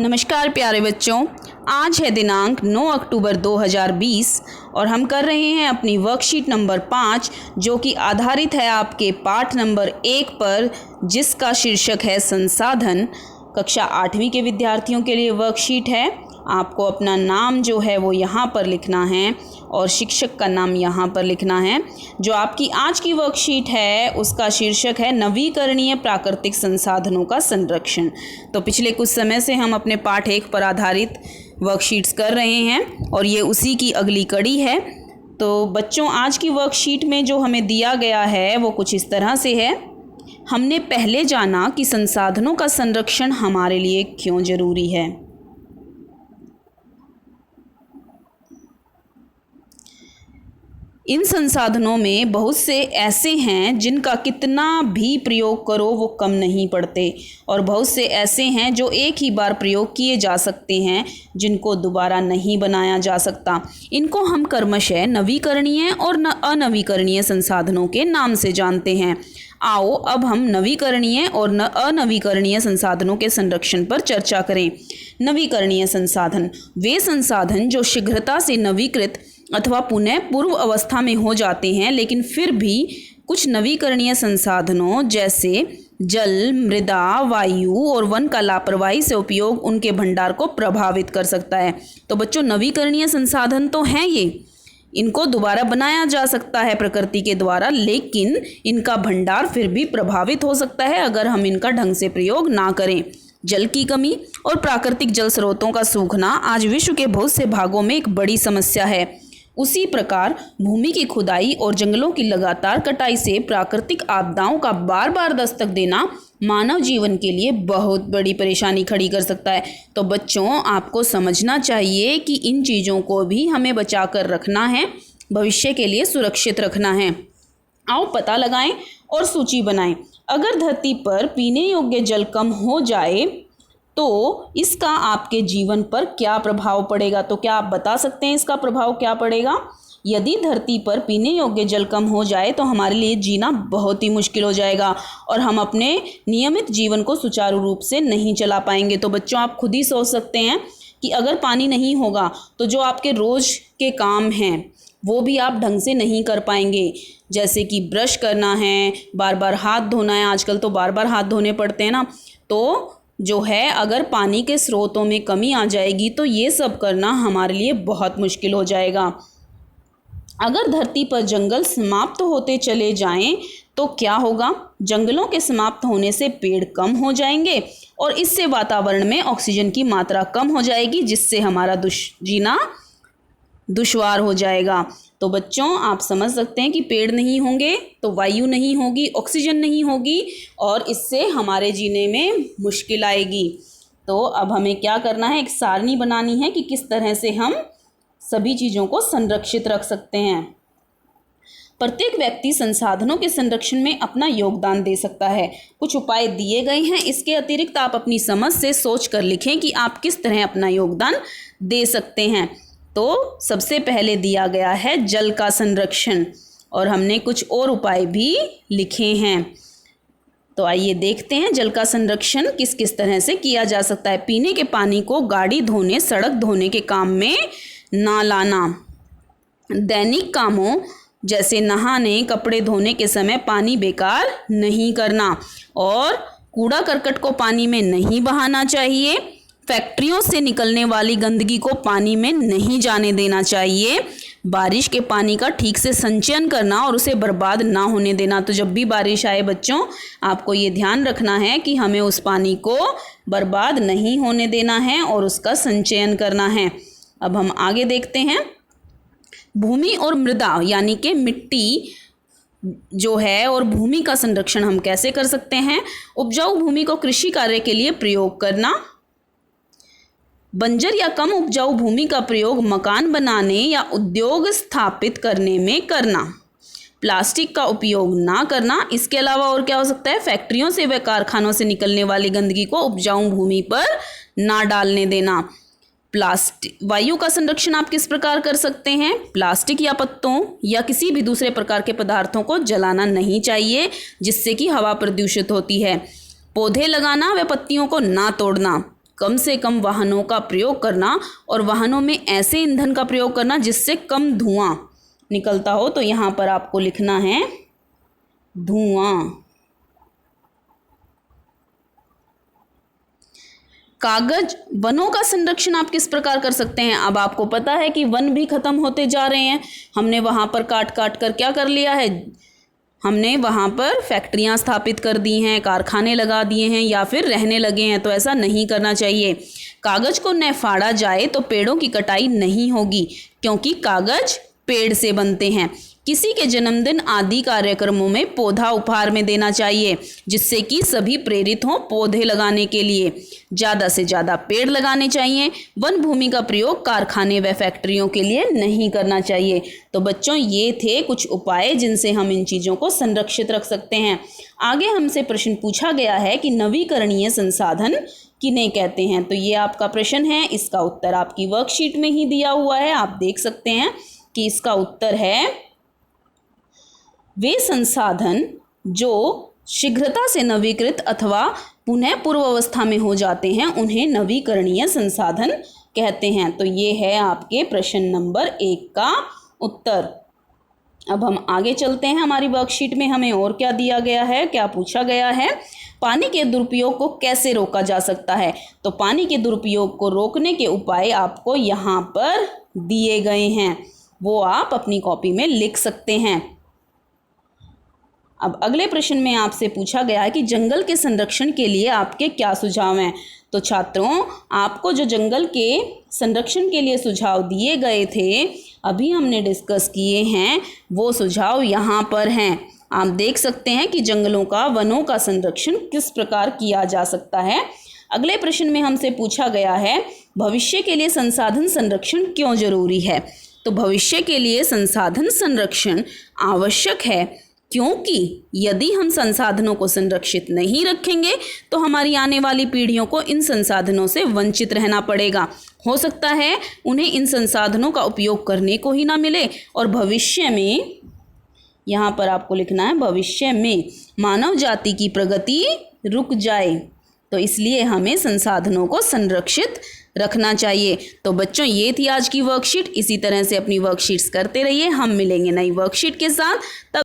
नमस्कार प्यारे बच्चों, आज है दिनांक 9 अक्टूबर 2020 और हम कर रहे हैं अपनी वर्कशीट नंबर 5 जो कि आधारित है आपके पाठ नंबर 1 पर, जिसका शीर्षक है संसाधन। कक्षा 8वीं के विद्यार्थियों के लिए वर्कशीट है। आपको अपना नाम जो है वो यहाँ पर लिखना है और शिक्षक का नाम यहाँ पर लिखना है। जो आपकी आज की वर्कशीट है उसका शीर्षक है नवीकरणीय प्राकृतिक संसाधनों का संरक्षण। तो पिछले कुछ समय से हम अपने पाठ 1 पर आधारित वर्कशीट्स कर रहे हैं और ये उसी की अगली कड़ी है। तो बच्चों, आज की वर्कशीट में जो हमें दिया गया है वो कुछ इस तरह से है। हमने पहले जाना कि संसाधनों का संरक्षण हमारे लिए क्यों ज़रूरी है। इन संसाधनों में बहुत से ऐसे हैं जिनका कितना भी प्रयोग करो वो कम नहीं पड़ते और बहुत से ऐसे हैं जो एक ही बार प्रयोग किए जा सकते हैं, जिनको दोबारा नहीं बनाया जा सकता। इनको हम क्रमशः नवीकरणीय और अनवीकरणीय संसाधनों के नाम से जानते हैं। आओ अब हम नवीकरणीय और अनवीकरणीय संसाधनों के संरक्षण पर चर्चा करें। नवीकरणीय संसाधन वे संसाधन जो शीघ्रता से नवीकृत अथवा पुनः पूर्व अवस्था में हो जाते हैं, लेकिन फिर भी कुछ नवीकरणीय संसाधनों जैसे जल, मृदा, वायु और वन का लापरवाही से उपयोग उनके भंडार को प्रभावित कर सकता है। तो बच्चों, नवीकरणीय संसाधन तो हैं ये, इनको दोबारा बनाया जा सकता है प्रकृति के द्वारा, लेकिन इनका भंडार फिर भी प्रभावित हो सकता है अगर हम इनका ढंग से प्रयोग ना करें। जल की कमी और प्राकृतिक जल स्रोतों का सूखना आज विश्व के बहुत से भागों में एक बड़ी समस्या है। उसी प्रकार भूमि की खुदाई और जंगलों की लगातार कटाई से प्राकृतिक आपदाओं का बार बार दस्तक देना मानव जीवन के लिए बहुत बड़ी परेशानी खड़ी कर सकता है। तो बच्चों, आपको समझना चाहिए कि इन चीज़ों को भी हमें बचा कर रखना है, भविष्य के लिए सुरक्षित रखना है। आओ पता लगाएं और सूची बनाएं। अगर धरती पर पीने योग्य जल कम हो जाए तो इसका आपके जीवन पर क्या प्रभाव पड़ेगा? तो क्या आप बता सकते हैं इसका प्रभाव क्या पड़ेगा? यदि धरती पर पीने योग्य जल कम हो जाए तो हमारे लिए जीना बहुत ही मुश्किल हो जाएगा और हम अपने नियमित जीवन को सुचारू रूप से नहीं चला पाएंगे। तो बच्चों, आप खुद ही सोच सकते हैं कि अगर पानी नहीं होगा तो जो आपके रोज़ के काम हैं वो भी आप ढंग से नहीं कर पाएंगे, जैसे कि ब्रश करना है, बार बार हाथ धोना है। आजकल तो बार बार हाथ धोने पड़ते हैं ना। तो जो है, अगर पानी के स्रोतों में कमी आ जाएगी तो ये सब करना हमारे लिए बहुत मुश्किल हो जाएगा। अगर धरती पर जंगल समाप्त होते चले जाएं तो क्या होगा? जंगलों के समाप्त होने से पेड़ कम हो जाएंगे और इससे वातावरण में ऑक्सीजन की मात्रा कम हो जाएगी, जिससे हमारा जीना दुश्वार हो जाएगा। तो बच्चों, आप समझ सकते हैं कि पेड़ नहीं होंगे तो वायु नहीं होगी, ऑक्सीजन नहीं होगी और इससे हमारे जीने में मुश्किल आएगी। तो अब हमें क्या करना है? एक सारणी बनानी है कि किस तरह से हम सभी चीज़ों को संरक्षित रख सकते हैं। प्रत्येक व्यक्ति संसाधनों के संरक्षण में अपना योगदान दे सकता है। कुछ उपाय दिए गए हैं, इसके अतिरिक्त आप अपनी समझ से सोच कर लिखें कि आप किस तरह अपना योगदान दे सकते हैं। तो सबसे पहले दिया गया है जल का संरक्षण और हमने कुछ और उपाय भी लिखे हैं। तो आइए देखते हैं जल का संरक्षण किस किस तरह से किया जा सकता है। पीने के पानी को गाड़ी धोने, सड़क धोने के काम में ना लाना। दैनिक कामों जैसे नहाने, कपड़े धोने के समय पानी बेकार नहीं करना और कूड़ा करकट को पानी में नहीं बहाना चाहिए। फैक्ट्रियों से निकलने वाली गंदगी को पानी में नहीं जाने देना चाहिए। बारिश के पानी का ठीक से संचयन करना और उसे बर्बाद ना होने देना। तो जब भी बारिश आए बच्चों, आपको ये ध्यान रखना है कि हमें उस पानी को बर्बाद नहीं होने देना है और उसका संचयन करना है। अब हम आगे देखते हैं। भूमि और मृदा यानी कि मिट्टी जो है और भूमि का संरक्षण हम कैसे कर सकते हैं? उपजाऊ भूमि को कृषि कार्य के लिए प्रयोग करना। बंजर या कम उपजाऊ भूमि का प्रयोग मकान बनाने या उद्योग स्थापित करने में करना। प्लास्टिक का उपयोग ना करना। इसके अलावा और क्या हो सकता है? फैक्ट्रियों से व कारखानों से निकलने वाली गंदगी को उपजाऊ भूमि पर ना डालने देना। वायु का संरक्षण आप किस प्रकार कर सकते हैं? प्लास्टिक या पत्तों या किसी भी दूसरे प्रकार के पदार्थों को जलाना नहीं चाहिए, जिससे कि हवा प्रदूषित होती है। पौधे लगाना व पत्तियों को ना तोड़ना। कम से कम वाहनों का प्रयोग करना और वाहनों में ऐसे ईंधन का प्रयोग करना जिससे कम धुआं निकलता हो। तो यहाँ पर आपको लिखना है धुआं। कागज वनों का संरक्षण आप किस प्रकार कर सकते हैं? अब आपको पता है कि वन भी खत्म होते जा रहे हैं, हमने वहां पर काट काट कर क्या कर लिया है, हमने वहाँ पर फैक्ट्रियाँ स्थापित कर दी हैं, कारखाने लगा दिए हैं या फिर रहने लगे हैं। तो ऐसा नहीं करना चाहिए। कागज़ को न फाड़ा जाए तो पेड़ों की कटाई नहीं होगी, क्योंकि कागज़ पेड़ से बनते हैं। किसी के जन्मदिन आदि कार्यक्रमों में पौधा उपहार में देना चाहिए, जिससे कि सभी प्रेरित हों पौधे लगाने के लिए। ज़्यादा से ज़्यादा पेड़ लगाने चाहिए। वन भूमि का प्रयोग कारखाने व फैक्ट्रियों के लिए नहीं करना चाहिए। तो बच्चों, ये थे कुछ उपाय जिनसे हम इन चीज़ों को संरक्षित रख सकते हैं। आगे हमसे प्रश्न पूछा गया है कि नवीकरणीय संसाधन किन्हें कहते हैं। तो ये आपका प्रश्न है, इसका उत्तर आपकी वर्कशीट में ही दिया हुआ है। आप देख सकते हैं कि इसका उत्तर है वे संसाधन जो शीघ्रता से नवीकृत अथवा पुनः पूर्व अवस्था में हो जाते हैं, उन्हें नवीकरणीय संसाधन कहते हैं। तो ये है आपके प्रश्न नंबर 1 का उत्तर। अब हम आगे चलते हैं। हमारी वर्कशीट में हमें और क्या दिया गया है, क्या पूछा गया है? पानी के दुरुपयोग को कैसे रोका जा सकता है? तो पानी के दुरुपयोग को रोकने के उपाय आपको यहाँ पर दिए गए हैं, वो आप अपनी कॉपी में लिख सकते हैं। अब अगले प्रश्न में आपसे पूछा गया है कि जंगल के संरक्षण के लिए आपके क्या सुझाव हैं। तो छात्रों, आपको जो जंगल के संरक्षण के लिए सुझाव दिए गए थे, अभी हमने डिस्कस किए हैं, वो सुझाव यहाँ पर हैं। आप देख सकते हैं कि जंगलों का, वनों का संरक्षण किस प्रकार किया जा सकता है। अगले प्रश्न में हमसे पूछा गया है भविष्य के लिए संसाधन संरक्षण क्यों जरूरी है। तो भविष्य के लिए संसाधन संरक्षण आवश्यक है, क्योंकि यदि हम संसाधनों को संरक्षित नहीं रखेंगे तो हमारी आने वाली पीढ़ियों को इन संसाधनों से वंचित रहना पड़ेगा। हो सकता है उन्हें इन संसाधनों का उपयोग करने को ही ना मिले और भविष्य में, यहाँ पर आपको लिखना है, भविष्य में मानव जाति की प्रगति रुक जाए। तो इसलिए हमें संसाधनों को संरक्षित रखना चाहिए। तो बच्चों, ये थी आज की वर्कशीट। इसी तरह से अपनी वर्कशीट्स करते रहिए। हम मिलेंगे नई वर्कशीट के साथ। तब